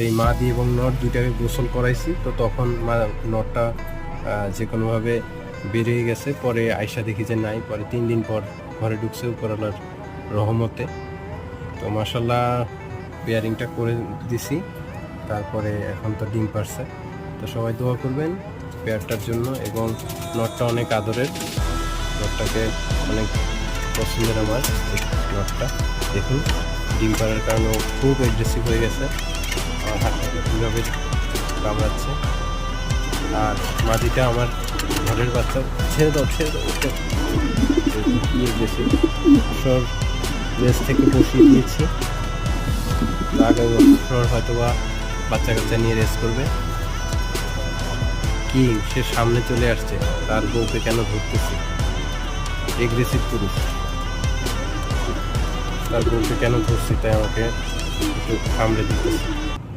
এই মাদি এবং নট দুইটাকে গোসল করাইছি, তো তখন নটটা যে কোনোভাবে বেরিয়ে গেছে। পরে আয়সা দেখি যে নাই, পরে 3 দিন পর ঘরে ঢুকছে উপরওয়ালার রহমতে। তো মাশাল্লাহ পেয়ারিংটা করে দিছি, তারপরে এখন তো ডিম পারছে। তো সবাই দোয়া করবেন পেয়ারটার জন্য। এবং নটটা অনেক আদরের, নটটাকে অনেক পছন্দের আমার নটটা। দেখুন ডিম পাড়ার কারণে ও খুব অ্যাগ্রেসিভ হয়ে গেছে, আমার হাতটাকে কীভাবে কামড়াচ্ছে। আর মাদিটা আমার ঘরের বাচ্চা, ছেড়ে দাও ছেড়ে দাও, ওকে কি অ্যাগ্রেসিভ। সর রেস থেকে বসিয়ে দিয়েছি, আগামী বছর হয়তো বা বাচ্চা কাচ্চা নিয়ে রেস করবে। কি সে সামনে চলে আসছে, তার বউকে কেন ধরতেছে? এগ্রেসিভ পুরুষ, তার বউকে কেন ধরছি তাই আমাকে একটু সামলে দিতেছে।